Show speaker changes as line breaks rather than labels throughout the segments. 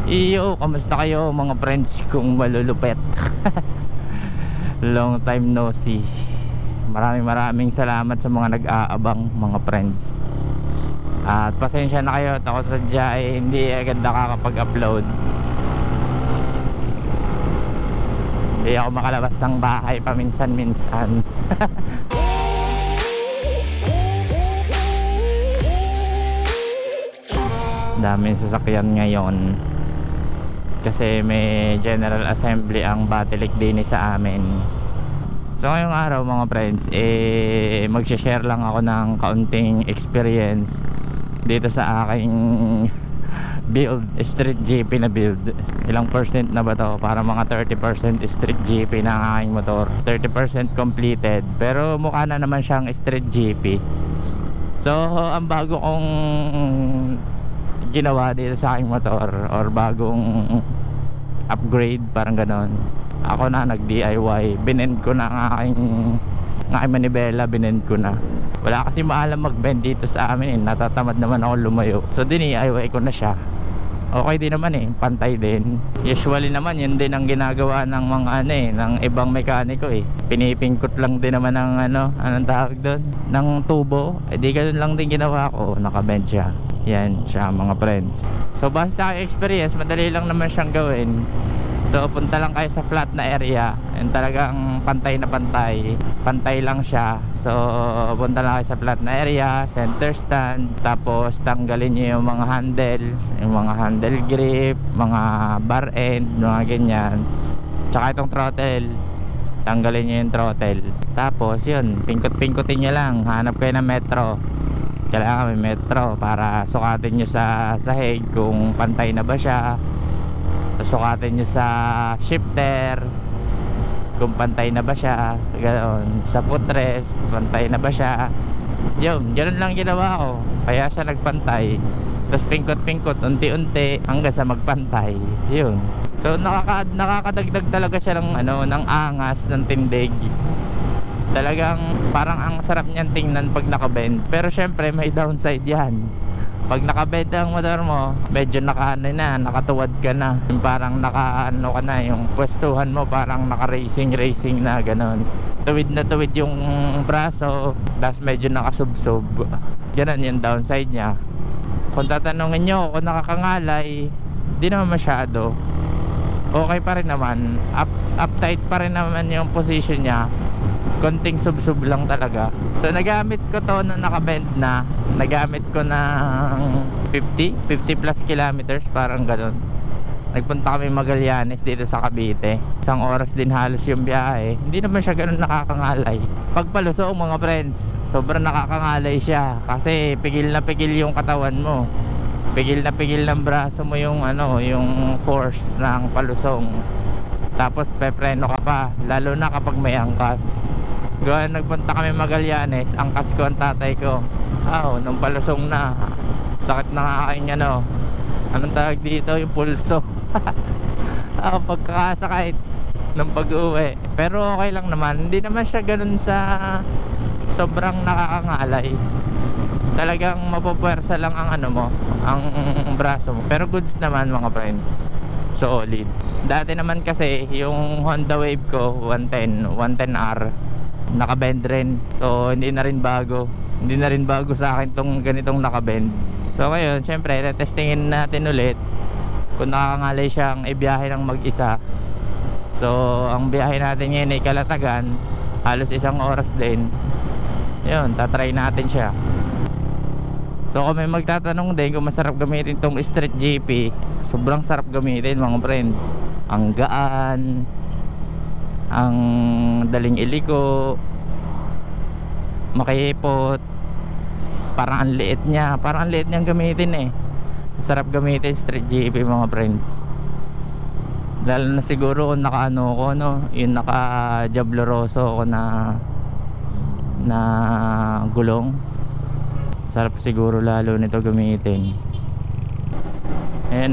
Iyo, kamusta kayo mga friends kong malulupet? Long time no see. Maraming salamat sa mga nag-aabang mga friends. At pasensya na kayo at ako sadya hindi agad nakakapag-upload. Hindi ako makalabas ng bahay paminsan-minsan. Daming sasakyan ngayon kasi may General Assembly ang Batilik din sa amin. So ngayong araw mga friends, mag-share lang ako ng kaunting experience dito sa aking build, street GP na build. Ilang percent na ba to? Para mga 30% street GP na ang aking motor, 30% completed, pero mukha na naman siyang street GP. So ang bago kong ginawa dito sa aking motor, or bagong upgrade, parang ganon, ako na nag-DIY. Binend ko na ang aking manibela, binend ko na. Wala kasi maalam mag-bend dito sa amin, natatamad naman ako lumayo, so DIY ko na siya. Okay din naman pantay din. Usually naman yun din ang ginagawa ng mga ng ibang mekaniko pinipingkot lang din naman ng anong tawag doon, ng tubo. Di ganun lang din ginawa ko, nakabend siya. Yan siya mga friends. So base sa experience, madali lang naman siyang gawin. So punta lang kayo sa flat na area, and talagang pantay na pantay, pantay lang siya. So punta lang kayo sa flat na area, center stand, tapos tanggalin nyo yung mga handle grip, mga bar end, mga ganyan. Tsaka itong throttle, tanggalin nyo yung throttle. Tapos yun, pingkot-pingkotin nyo lang, hanap kayo ng metro. Kailangan may metro para sukatin nyo sa sahig kung pantay na ba siya. Sukatin nyo sa shifter kung pantay na ba siya, ganoon. Sa footrest, pantay na ba siya. Yun, ganun lang ginawa ko, kaya siya nagpantay. Tapos pingkot-pingkot unti-unti hanggang sa magpantay. Yun. So nakakadagdag talaga siya ng angas, ng tindig. Talagang parang ang sarap niyan tingnan pag nakabend. Pero syempre may downside yan. Pag nakabend ang motor mo, medyo nakatuwad ka na. Yung parang ka na, yung pwestuhan mo parang naka-racing na gano'n. Tuwid na tuwid yung braso, tapos medyo nakasubsob. Ganun yung downside niya. Kung tatanungin nyo kung nakakangalay, di naman masyado. Okay pa rin naman, uptight pa rin naman yung position niya. Konting sub-sub lang talaga. So nagamit ko to na nakabend na. Nagamit ko ng 50 plus kilometers, parang gano'n. Nagpunta kami Magallanes dito sa Cavite. Isang oras din halos yung biyahe. Hindi naman siya gano'n nakakangalay. Pagpalusong mga friends, sobrang nakakangalay siya. Kasi pigil na pigil yung katawan mo. Pigil na pigil ng braso mo yung yung force ng palusong. Tapos pepreno ka pa, lalo na kapag may angkas. Nagpunta kami Magallanes, angkas ko ang tatay ko. Nung palusong na, sakit na aking anong tawag dito, yung pulso. Pagkakasakit ng pag-uwi. Pero okay lang naman, hindi naman siya ganun sa sobrang nakakangalay. Talagang mapupwersa lang ang ang braso mo. Pero goods naman mga friends, solid. Dati naman kasi yung Honda Wave ko 110R, nakabend rin. So hindi na rin bago sa akin tong ganitong nakabend. So ngayon syempre testingin natin ulit kung nakakangalay siyang ibiyahe ng mag-isa. So ang biyahe natin ngayon ay Calatagan, halos isang oras din. Yun, tatry natin siya. So kung may magtatanong din kung masarap gamitin tong street GP, sobrang sarap gamitin mga friends. Ang gaan, ang daling iliko, makihipot, parang ang liit niyang gamitin sarap gamitin street GP mga friends. Lalo na siguro kung yung naka Jabloroso ko na gulong, sarap siguro lalo nito gamitin. May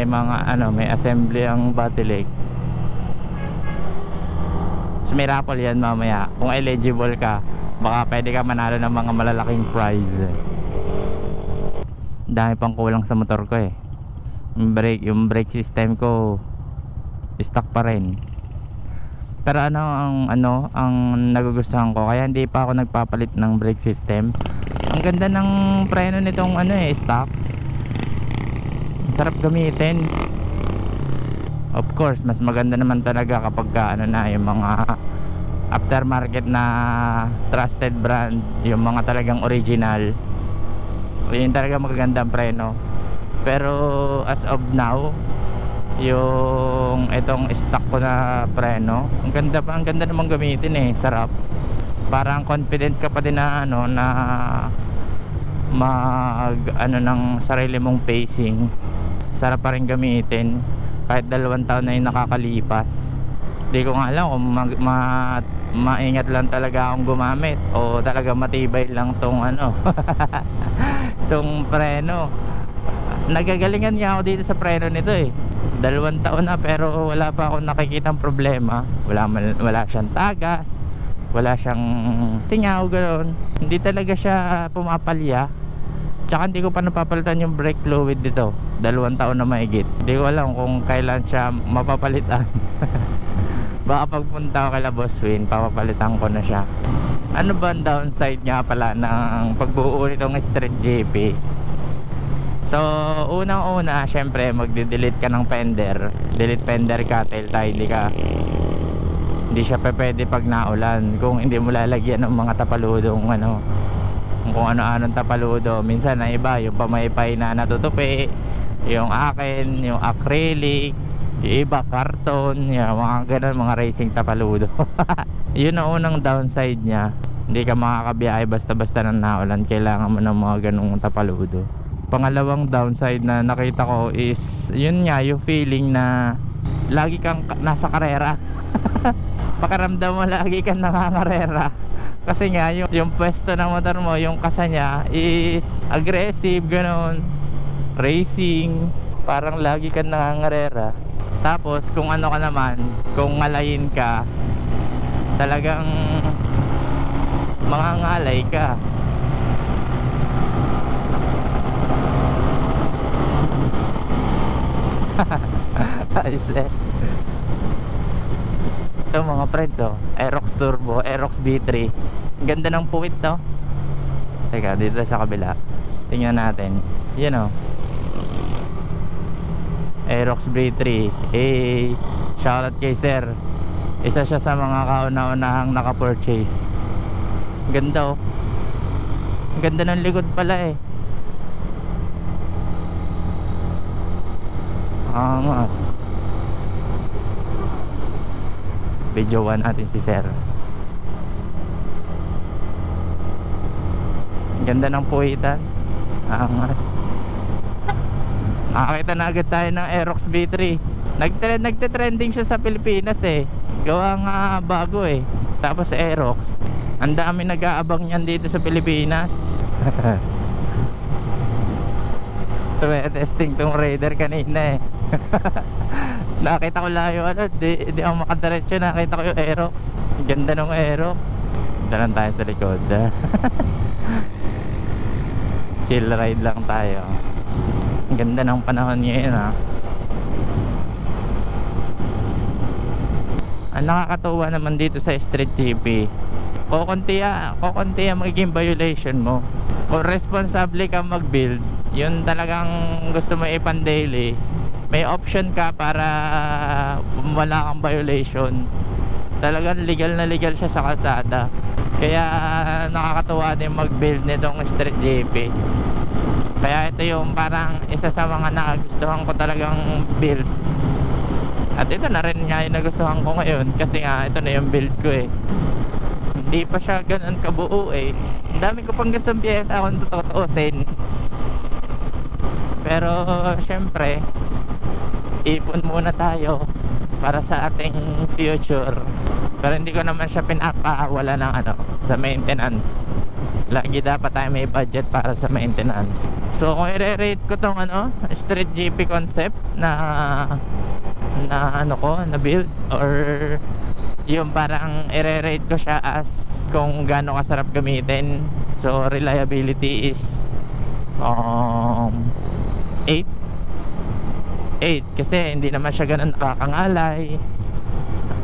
mga may assembly ang Batilik. May raffle yan mamaya. Kung eligible ka, baka pwede ka manalo ng mga malalaking prize. Dami pang kulang sa motor ko Yung brake system ko stock pa rin. Pero ang nagugustuhan ko, kaya hindi pa ako nagpapalit ng brake system. Ang ganda ng preno nitong stock. Sarap gamitin. Of course, mas maganda naman talaga kapag yung mga aftermarket na trusted brand, yung mga talagang original. Yun talaga magagandang preno. Pero as of now, yung itong stock ko na preno, ang ganda namang gamitin sarap. Parang confident ka pa din na na ng sarili mong pacing. Sarap pa rin gamitin kahit 2 taon na yung nakakalipas. Hindi ko nga alam kung maingat lang talaga akong gumamit o talaga matibay lang tong tong preno. Nagagalingan nga ako dito sa preno nito 2 taon na, pero wala pa akong nakikitang problema. Wala siyang tagas, wala siyang tingaw, gano'n. Hindi talaga siya pumapalya. Tsaka hindi ko pa napapalitan yung brake fluid dito, 2 taon na mahigit. Hindi ko alam kung kailan siya mapapalitan. Baka pagpunta ko kay Boss Win, papapalitan ko na siya. Ano ba ang downside nga pala ng pagbuo nitong Street GP? So unang-una, syempre magde-delete ka ng fender. Delete fender ka, tail tidy ka. Hindi siya pwede pag naulan kung hindi mo lalagyan ng mga tapaludong kung ano-anong tapaludo. Minsan na iba, yung pamaypay na natutupi, yung akin, yung acrylic, yung iba karton, yung mga ganun, mga racing tapaludo. Yun ang unang downside niya. Hindi ka makakabiyahe basta-basta ng naulan, kailangan mo ng mga ganung tapaludo. Pangalawang downside na nakita ko is yun nga, yung feeling na lagi kang nasa karera. Pakiramdam mo lagi kang nangangarera. Kasi nga yung pwesto ng motor mo, yung kasa niya is aggressive, gano'n, racing, parang lagi kang nangangarera. Tapos kung ano ka naman, kung ngalayin ka, talagang mangangalay ka. Ayos ito mga friends, Aerox Turbo, Aerox V3. Ganda ng puwit to. Teka, dito sa kabila tingnan natin. Yan Aerox V3. Shoutout kay sir. Isa siya sa mga kauna-unahang naka-purchase. Ganda ganda ng likod pala angas. Videoan natin si sir. Ganda ng puwitan. Angas. Nakakita na agad tayo ng Aerox V3. Nagte-trending siya sa Pilipinas gawa nga bago Tapos Aerox, ang dami nag-aabang niyan dito sa Pilipinas. Testing tong Raider kanina nakita ko layo di ako makadiretso. Nakita ko yung Aerox. Ganda ng Aerox. Dito lang tayo sa likod. Chill ride lang tayo. Ganda ng panahon ngayon Ang nakakatuwa naman dito sa Street GP, kukunti magiging violation mo. Kung responsable ka mag-build, yun talagang gusto mo ipan-daily, may option ka para wala kang violation. Talagang legal na legal siya sa kalsada. Kaya nakakatuwa din mag-build nitong Street GP. Kaya ito yung parang isa sa mga nagustuhan ko talagang build. At ito na rin nga yung nagustuhan ko ngayon, kasi nga ito na yung build ko Hindi pa siya ganun kabuo Ang dami ko pang gustong piyesa kung tutuusin. Pero syempre, ipon muna tayo para sa ating future. Pero hindi ko naman siya pinapawala ng sa maintenance. Lagi dapat tayo may budget para sa maintenance. So kung i-rate ko tong Street GP concept na build, or yung parang i-rate ko siya as kung gaano kasarap gamitin. So reliability is 8 8 kasi hindi naman siya ganun nakakangalay.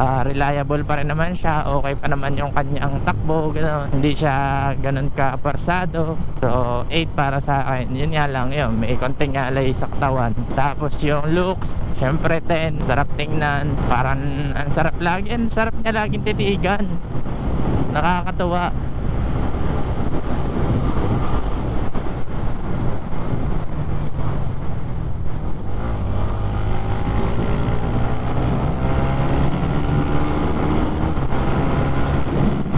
Reliable pa rin naman siya, okay pa naman yung kanyang takbo, gano'n. Hindi siya ganun ka parsado. So 8 para sa akin. Yun nga lang, yun, may konting alay sa katawan. Tapos yung looks, syempre 10. Sarap tingnan, parang ang sarap lagi, ang sarap niya laging titigan, nakakatuwa.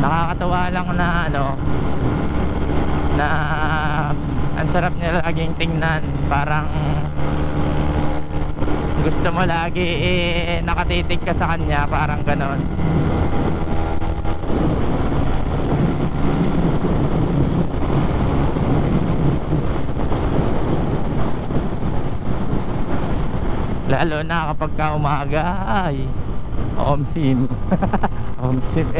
Nakakatawa lang na na ang sarap niya laging tingnan, parang gusto mo lagi nakatitig ka sa kanya, parang ganon. Lalo na kapag ka umaga, ay omsim. Omsim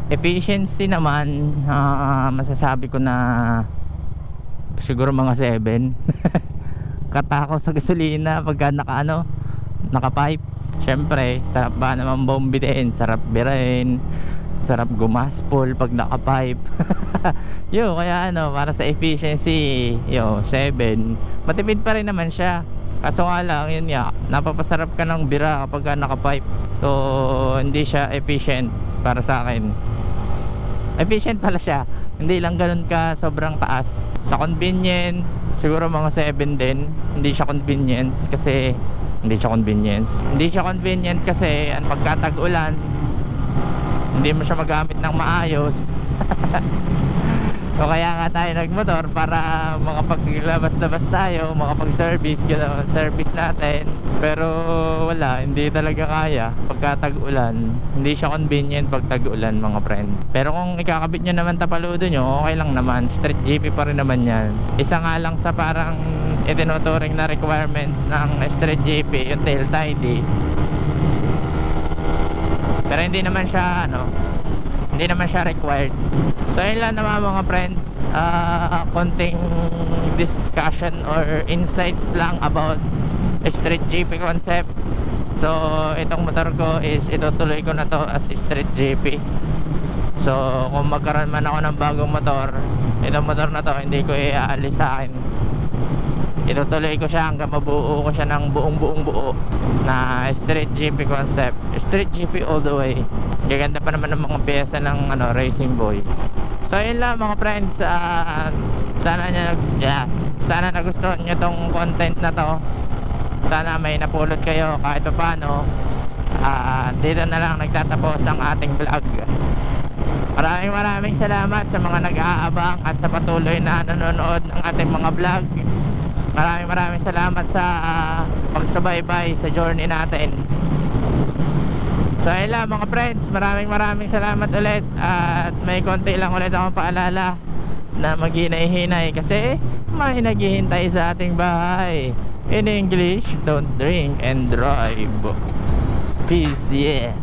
Efficiency naman, masasabi ko na siguro mga 7. Katako sa gasolina pagka naka-pipe. Syempre, sarap ba naman bombitin, sarap birain, sarap gumaspol pag naka-pipe. Yo, kaya para sa efficiency, 7. Matipid pa rin naman siya. Kaso nga lang, yun nga, napapasarap ka ng bira kapag naka-pipe. So, hindi siya efficient para sa akin. Efficient pala siya, hindi lang ganun ka sobrang taas. Sa convenience, siguro mga 7 din. Hindi siya convenience kasi Hindi siya convenient kasi pagka tag-ulan, hindi mo siya magamit ng maayos. So kaya nga tayo nagmotor, para makapaglabas-labas tayo, makapag-service, service natin. Pero wala, hindi talaga kaya pagka tag-ulan. Hindi siya convenient pag tag-ulan, mga friend. Pero kung ikakabit nyo naman tapaludo nyo, okay lang naman, street GP pa rin naman yan. Isa nga lang sa parang itinuturing na requirements ng street GP, yung tail tidy. Pero hindi naman siya required. So yun lang naman mga friends, konting discussion or insights lang about street GP concept. So itong motor ko is itutuloy ko na to as street GP. So kung magkaroon man ako ng bagong motor, itong motor na to hindi ko iaalis sa akin. Itutuloy ko siya hanggang mabuo ko siya ng buong buo na street GP concept. Street GP all the way. Gaganda pa naman ng mga pyesa ng Racing Boy. So yun lang mga friends, sana nagustuhan nyo tong content na to. Sana may napulot kayo kahit pa paano. Dito na lang nagtatapos ang ating vlog. Maraming salamat sa mga nag-aabang at sa patuloy na nanonood ng ating mga vlog. Maraming salamat sa pagsubaybay sa journey natin. So ayun lang mga friends, maraming salamat ulit. At may konti lang ulit akong paalala na maghinay-hinay kasi may naghihintay sa ating bahay. In English, don't drink and drive. Peace, yeah.